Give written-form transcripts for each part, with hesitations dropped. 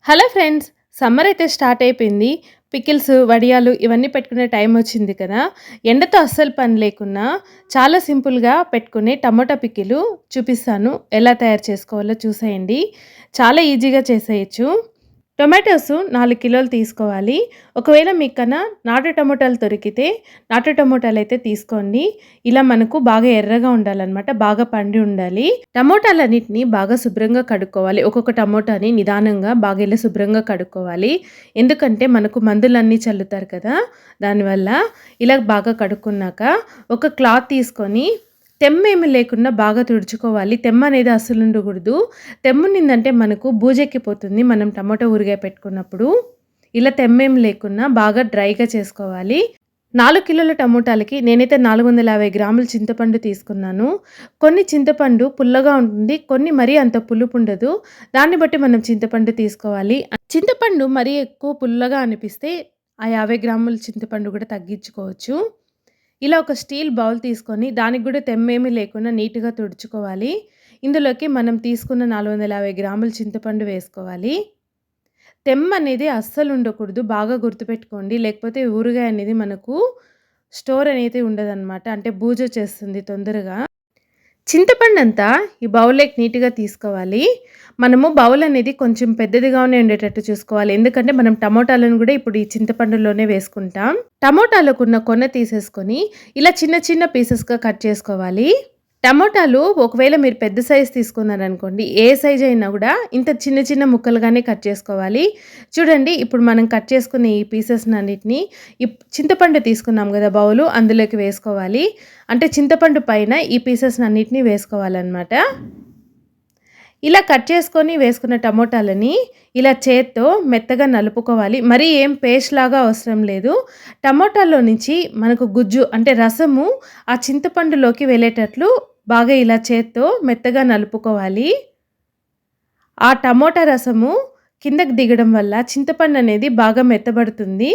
Hello friends! Summer అయితే start అయిపోయింది. Pickles, వడియాలు ఇవన్నీ పెట్టుకునే టైం వచ్చింది కదా! ఎండతో అస్సలు పని లేకున్నా చాలా సింపుల్‌గా పెట్టుకునే టమాటా పికిలు చూపిస్తాను. ఎలా తయారు చేసుకోవాలో చూసేయండి. చాలా ఈజీగా చేసేయొచ్చు. టొమాటోస్ 4 కిలోలు తీసుకోవాలి. ఒకవేళ మీకన్నా నాటు టమోటాలు దొరికితే నాటు టమోటాలైతే తీసుకోండి. ఇలా మనకు బాగా ఎర్రగా ఉండాలనమాట. బాగా పండి ఉండాలి. టమోటాలన్నిటిని బాగా శుభ్రంగా కడుక్కోవాలి. ఒక్కొక్క టమోటాని నిదానంగా బాగా ఇలా శుభ్రంగా కడుక్కోవాలి. ఎందుకంటే మనకు మందులన్నీ చల్లుతారు కదా! దానివల్ల ఇలా బాగా కడుక్కున్నాక ఒక క్లాత్ తీసుకొని తెమ్మేమి లేకుండా బాగా తుడుచుకోవాలి. తెమ్మనేది అస్సలుండకూడదు. తెమ్మునిందంటే మనకు బూజెక్కిపోతుంది మనం టమాటా ఊరగాయ పెట్టుకున్నప్పుడు. ఇలా తెమ్మేం లేకున్నా బాగా డ్రైగా చేసుకోవాలి. 4 కిలోల టమోటాలకి నేనైతే 450 గ్రాముల చింతపండు తీసుకున్నాను. కొన్ని చింతపండు పుల్లగా ఉంటుంది. కొన్ని మరీ అంత పులుపుండదు. దాన్ని బట్టి మనం చింతపండు తీసుకోవాలి. చింతపండు మరీ ఎక్కువ పుల్లగా అనిపిస్తే ఆ 50 గ్రాముల చింతపండు కూడా తగ్గించుకోవచ్చు. ఇలా ఒక స్టీల్ బౌల్ తీసుకొని దానికి గూడా తెమ్మేమీ లేకుండా నీట్‌గా తుడుచుకోవాలి. ఇందులోకి మనం తీసుకున్న 450 గ్రాముల చింతపండు వేసుకోవాలి. తెమ్మనేది అస్సలుండకూడదు. బాగా గుర్తుపెట్టుకోండి. లేకపోతే ఊరగాయ అనేది మనకు స్టోర్ అనేది ఉండదనమాట. అంటే బూజొచ్చేస్తుంది తొందరగా. చింతపండంతా ఈ బౌల్‌లోకి నీట్‌గా తీసుకోవాలి. మనము బౌల్ అనేది కొంచెం పెద్దదిగానే ఉండేటట్టు చూసుకోవాలి. ఎందుకంటే మనం టమోటాలను గూడా ఇప్పుడు ఈ చింతపండులోనే వేసుకుంటాం. టమోటాలకున్న కొన తీసేసుకొని ఇలా చిన్న చిన్న పీసెస్‌గా కట్ చేసుకోవాలి. టమోటాలు ఒకవేళ మీరు పెద్ద సైజ్ తీసుకున్నారనుకోండి, ఏ సైజ్ అయినా గూడా ఇంత చిన్న చిన్న ముక్కలుగానే కట్ చేసుకోవాలి. చూడండి ఇప్పుడు మనం కట్ చేసుకున్న ఈ పీసెస్‌నన్నిటిని చింతపండు తీసుకున్నాం గదా! బౌలు అందులోకి వేసుకోవాలి. అంటే చింతపండు పైన ఈ పీసెస్‌నన్నిటిని వేసుకోవాలనమాట. ఇలా కట్ చేసుకొని వేసుకున్న టమోటాలని ఇలా చేత్తో మెత్తగా నలుపుకోవాలి. మరీ ఏం పేస్ట్‌లాగా అవసరం లేదు. టమోటాలో నుంచి మనకు గుజ్జు అంటే రసము ఆ చింతపండులోకి వెళ్ళేటట్లు బాగా ఇలా చేత్తో మెత్తగా నలుపుకోవాలి. ఆ టమోటా రసము కిందకి దిగడం వల్ల చింతపండనేది బాగా మెత్తబడుతుంది.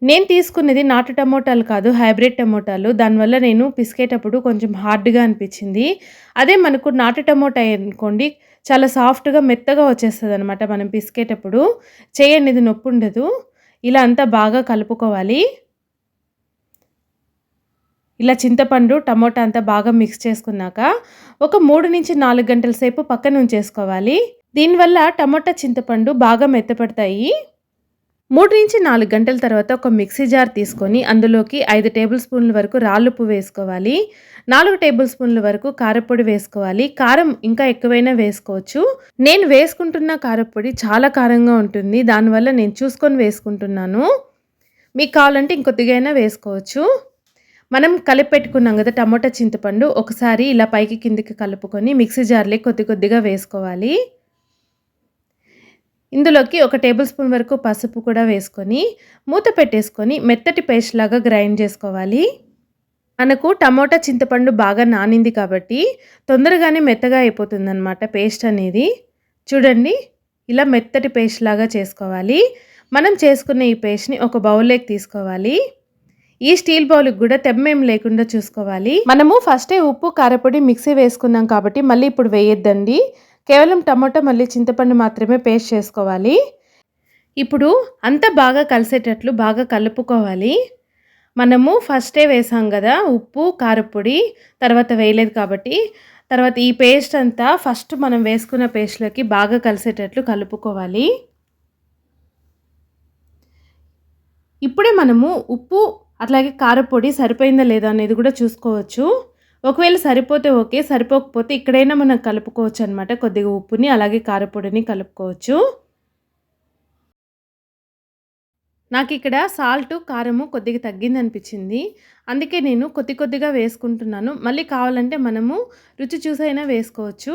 నేను తీసుకున్నది నాటు టమోటాలు కాదు, హైబ్రిడ్ టమోటాలు. దానివల్ల నేను పిసికేటప్పుడు కొంచెం హార్డ్‌గా అనిపిచ్చింది. అదే మనకు నాటు టమోటా అనుకోండి, చాలా సాఫ్ట్‌గా మెత్తగా వచ్చేస్తదనమాట మనం పిసికేటప్పుడు. చెయ్యనేది నొప్పుండదు. ఇలా అంతా బాగా కలుపుకోవాలి. ఇలా చింతపండు, టమోటా అంతా బాగా మిక్స్ చేసుకున్నాక, ఒక 3-4 గంటల సేపు పక్కనుంచేసుకోవాలి. దీనివల్ల టమోటా, చింతపండు బాగా మెత్తపడతాయి. 3-4 గంటల తర్వాత ఒక మిక్సీ జార్ తీసుకొని అందులోకి 5 టేబుల్ స్పూన్ల వరకు రాళ్ళుప్పు వేసుకోవాలి. 4 టేబుల్ స్పూన్ల వరకు కారప్పొడి వేసుకోవాలి. కారం ఇంకా ఎక్కువైనా వేసుకోవచ్చు. నేను వేసుకుంటున్న కారప్పొడి చాలా కారంగా ఉంటుంది. దానివల్ల నేను చూసుకొని వేసుకుంటున్నాను. మీకు కావాలంటే ఇంకొద్దిగా అయినా వేసుకోవచ్చు. మనం కలిపి పెట్టుకున్నాం కదా టమోటా, చింతపండు ఒకసారి ఇలా పైకి కిందకి కలుపుకొని మిక్సీ జార్‌లోకి కొద్ది కొద్దిగా వేసుకోవాలి. ఇందులోకి ఒక టేబుల్ స్పూన్ వరకు పసుపు కూడా వేసుకొని మూత పెట్టేసుకొని మెత్తటి పేస్ట్ లాగా గ్రైండ్ చేసుకోవాలి. మనకు టమోటా, చింతపండు బాగా నానింది కాబట్టి తొందరగానే మెత్తగా అయిపోతుందనమాట పేస్ట్ అనేది. చూడండి ఇలా మెత్తటి పేస్ట్ లాగా చేసుకోవాలి. మనం చేసుకున్న ఈ పేస్ట్‌ని ఒక బౌల్‌లోకి తీసుకోవాలి. ఈ స్టీల్ బౌల్‌కి కూడా తెమ్మేం లేకుండా చూసుకోవాలి. మనము ఫస్టే ఉప్పు, కారపొడి మిక్సీ వేసుకున్నాం కాబట్టి మళ్ళీ ఇప్పుడు వేయొద్దండి. కేవలం టమోటా మళ్ళీ చింతపండు మాత్రమే పేస్ట్ చేసుకోవాలి. ఇప్పుడు అంతా బాగా కలిసేటట్లు బాగా కలుపుకోవాలి. మనము ఫస్టే వేసాం గదా! ఉప్పు, కారప్పొడి తర్వాత వేయలేదు కాబట్టి, తర్వాత ఈ పేస్ట్ అంతా ఫస్ట్ మనం వేసుకున్న పేస్ట్‌లోకి బాగా కలిసేటట్లు కలుపుకోవాలి. ఇప్పుడే మనము ఉప్పు, అట్లాగే కారప్పొడి సరిపోయిందా లేదా అనేది గూడా చూసుకోవచ్చు. ఒకవేళ సరిపోతే ఓకే. సరిపోకపోతే ఇక్కడైనా మనం కలుపుకోవచ్చనమాట. కొద్దిగా ఉప్పుని, అలాగే కారప్పొడిని కలుపుకోవచ్చు. నాకిక్కడ సాల్టు, కారము కొద్దిగా తగ్గిందనిపిచ్చింది. అందుకే నేను కొద్ది కొద్దిగా వేసుకుంటున్నాను. మళ్ళీ కావాలంటే మనము రుచి చూసైనా వేసుకోవచ్చు.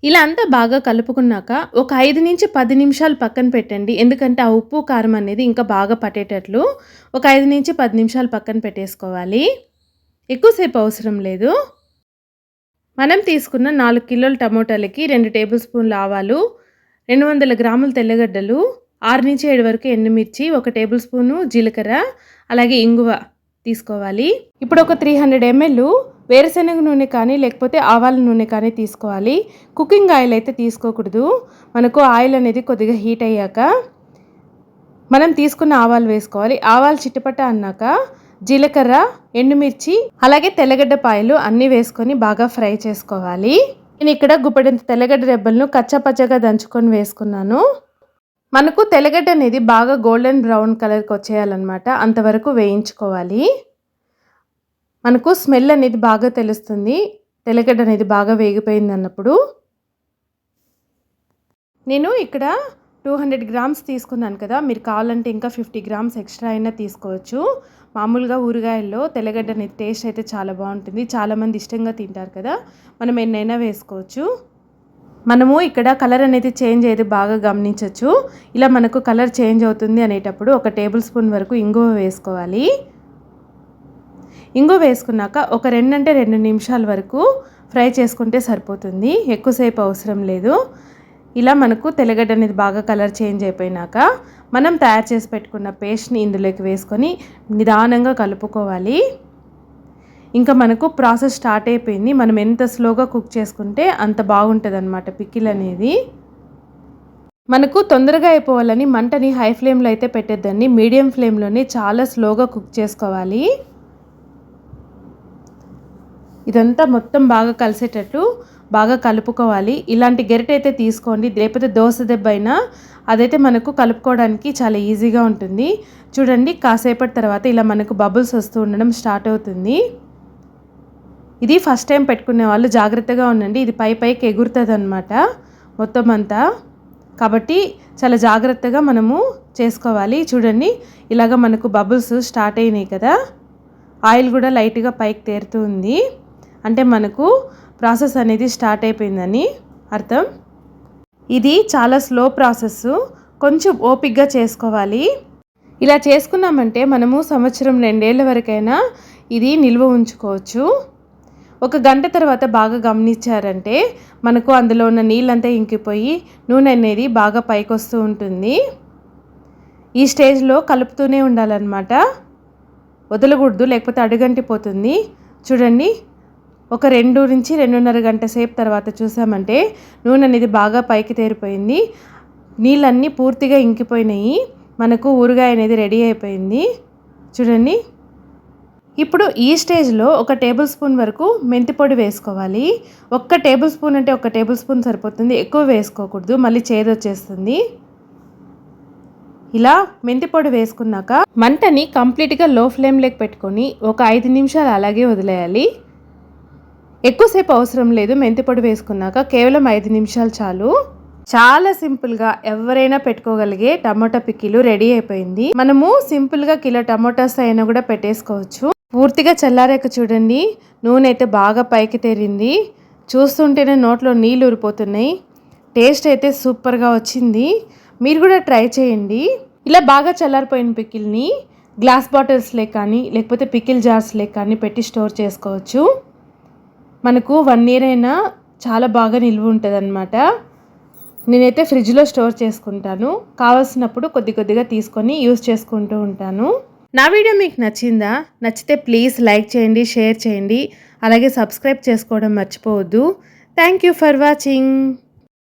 ఇలా అంతా బాగా కలుపుకున్నాక ఒక 5-10 నిమిషాలు పక్కన పెట్టండి. ఎందుకంటే ఆ ఉప్పు, కారం అనేది ఇంకా బాగా పట్టేటట్లు ఒక 5-10 నిమిషాలు పక్కన పెట్టేసుకోవాలి. ఎక్కువసేపు అవసరం లేదు. మనం తీసుకున్న 4 కిలోల టమోటాలకి 2 టేబుల్ స్పూన్ల ఆవాలు, 200 గ్రాముల తెల్లగడ్డలు, 6-7 వరకు ఎండుమిర్చి, 1 టేబుల్ స్పూను జీలకర్ర, అలాగే ఇంగువ తీసుకోవాలి. ఇప్పుడు ఒక 300 ml వేరుశనగ నూనె కానీ లేకపోతే ఆవాల నూనె కానీ తీసుకోవాలి. కుకింగ్ ఆయిల్ అయితే తీసుకోకూడదు. మనకు ఆయిల్ అనేది కొద్దిగా హీట్ అయ్యాక మనం తీసుకున్న ఆవాలు వేసుకోవాలి. ఆవాలు చిటపట అన్నాక జీలకర్ర, ఎండుమిర్చి, అలాగే తెల్లగడ్డ పాయలు అన్నీ వేసుకొని బాగా ఫ్రై చేసుకోవాలి. నేను ఇక్కడ గుప్పెడంత తెల్లగడ్డ రెబ్బలను కచ్చాపచ్చగా దంచుకొని వేసుకున్నాను. మనకు తెల్లగడ్డ అనేది బాగా గోల్డెన్ బ్రౌన్ కలర్కి వచ్చేయాలన్నమాట. అంతవరకు వేయించుకోవాలి. మనకు స్మెల్ అనేది బాగా తెలుస్తుంది. తెల్లగడ్డ అనేది బాగా వేగిపోయింది అన్నప్పుడు. నేను ఇక్కడ 200 గ్రామ్స్ తీసుకున్నాను కదా, మీరు కావాలంటే ఇంకా 50 గ్రామ్స్ ఎక్స్ట్రా అయినా తీసుకోవచ్చు. మామూలుగా ఊరగాయల్లో తెల్లగడ్డ అనేది టేస్ట్ అయితే చాలా బాగుంటుంది. చాలామంది ఇష్టంగా తింటారు కదా, మనం ఎన్నైనా వేసుకోవచ్చు. మనము ఇక్కడ కలర్ అనేది చేంజ్ అయ్యేది బాగా గమనించవచ్చు. ఇలా మనకు కలర్ చేంజ్ అవుతుంది అనేటప్పుడు 1 టేబుల్ స్పూన్ వరకు ఇంగువ వేసుకోవాలి. ఇంగువ వేసుకున్నాక ఒక 2 నిమిషాల వరకు ఫ్రై చేసుకుంటే సరిపోతుంది. ఎక్కువసేపు అవసరం లేదు. ఇలా మనకు తెల్లగడ్డ అనేది బాగా కలర్ చేంజ్ అయిపోయినాక మనం తయారు చేసి పెట్టుకున్న పేస్ట్ని ఇందులోకి వేసుకొని నిదానంగా కలుపుకోవాలి. ఇంకా మనకు ప్రాసెస్ స్టార్ట్ అయిపోయింది. మనం ఎంత స్లోగా కుక్ చేసుకుంటే అంత బాగుంటుంది అన్నమాట పికిల్ అనేది. మనకు తొందరగా అయిపోవాలని మంటని హై ఫ్లేమ్లో అయితే పెట్టేద్దండి. మీడియం ఫ్లేమ్లోనే చాలా స్లోగా కుక్ చేసుకోవాలి. ఇదంతా మొత్తం బాగా కలిసేటట్లు బాగా కలుపుకోవాలి. ఇలాంటి గరిటె అయితే తీసుకోండి, లేకపోతే దోశ దెబ్బ అయినా అదైతే మనకు కలుపుకోవడానికి చాలా ఈజీగా ఉంటుంది. చూడండి, కాసేపటి తర్వాత ఇలా మనకు బబుల్స్ వస్తూ ఉండడం స్టార్ట్ అవుతుంది. ఇది ఫస్ట్ టైం పెట్టుకునే వాళ్ళు జాగ్రత్తగా ఉండండి. ఇది పైకి ఎగురుతుంది అన్నమాట మొత్తం అంతా. కాబట్టి చాలా జాగ్రత్తగా మనము చేసుకోవాలి. చూడండి, ఇలాగ మనకు బబుల్స్ స్టార్ట్ అయినాయి కదా, ఆయిల్ కూడా లైట్గా పైకి తేరుతూ ఉంది. అంటే మనకు ప్రాసెస్ అనేది స్టార్ట్ అయిపోయిందని అర్థం. ఇది చాలా స్లో ప్రాసెస్, కొంచెం ఓపికగా చేసుకోవాలి. ఇలా చేసుకున్నామంటే మనము సంవత్సరం 2 ఏళ్ల వరకైనా ఇది నిల్వ ఉంచుకోవచ్చు. 1 గంట తర్వాత బాగా గమనించారంటే మనకు అందులో ఉన్న నీళ్ళంతా ఇంకిపోయి నూనె అనేది బాగా పైకి వస్తూ ఉంటుంది. ఈ స్టేజ్లో కలుపుతూనే ఉండాలన్నమాట, వదలకూడదు, లేకపోతే అడుగంటిపోతుంది. చూడండి, ఒక 2 నుంచి 2.5 గంట సేపు తర్వాత చూసామంటే నూనె అనేది బాగా పైకి తేరిపోయింది. నీళ్ళన్నీ పూర్తిగా ఇంకిపోయినాయి. మనకు ఊరగాయ అనేది రెడీ అయిపోయింది. చూడండి, ఇప్పుడు ఈ స్టేజ్లో 1 టేబుల్ స్పూన్ వరకు మెంతి పొడి వేసుకోవాలి. 1 టేబుల్ స్పూన్ అంటే 1 టేబుల్ స్పూన్ సరిపోతుంది, ఎక్కువ వేసుకోకూడదు, మళ్ళీ చేదు వచ్చేస్తుంది. ఇలా మెంతి పొడి వేసుకున్నాక మంటని కంప్లీట్గా లో ఫ్లేమ్లోకి పెట్టుకొని ఒక 5 నిమిషాలు అలాగే వదిలేయాలి. ఎక్కువసేపు అవసరం లేదు. మెంతి పొడి వేసుకున్నాక కేవలం 5 నిమిషాలు చాలు. చాలా సింపుల్గా ఎవరైనా పెట్టుకోగలిగే టమాటా పికిలు రెడీ అయిపోయింది. మనము సింపుల్గా కిలో టమాటాస్ అయినా కూడా పెట్టేసుకోవచ్చు. పూర్తిగా చల్లారాక చూడండి, నూనె అయితే బాగా పైకి తేరింది. చూస్తుంటేనే నోట్లో నీళ్ళు ఊరిపోతున్నాయి. టేస్ట్ అయితే సూపర్గా వచ్చింది. మీరు కూడా ట్రై చేయండి. ఇలా బాగా చల్లారిపోయిన పికిల్ని గ్లాస్ బాటిల్స్లే కానీ లేకపోతే పికిల్ జార్స్లే కానీ పెట్టి స్టోర్ చేసుకోవచ్చు. మనకు 1 year అయినా చాలా బాగా నిల్వ ఉంటుంది అన్నమాట. నేనైతే ఫ్రిడ్జ్లో స్టోర్ చేసుకుంటాను. కావాల్సినప్పుడు కొద్దిగా తీసుకొని యూస్ చేసుకుంటూ ఉంటాను. నా వీడియో మీకు నచ్చిందా? నచ్చితే ప్లీజ్ లైక్ చేయండి, షేర్ చేయండి, అలాగే సబ్స్క్రైబ్ చేసుకోవడం మర్చిపోవద్దు. Thank you for watching.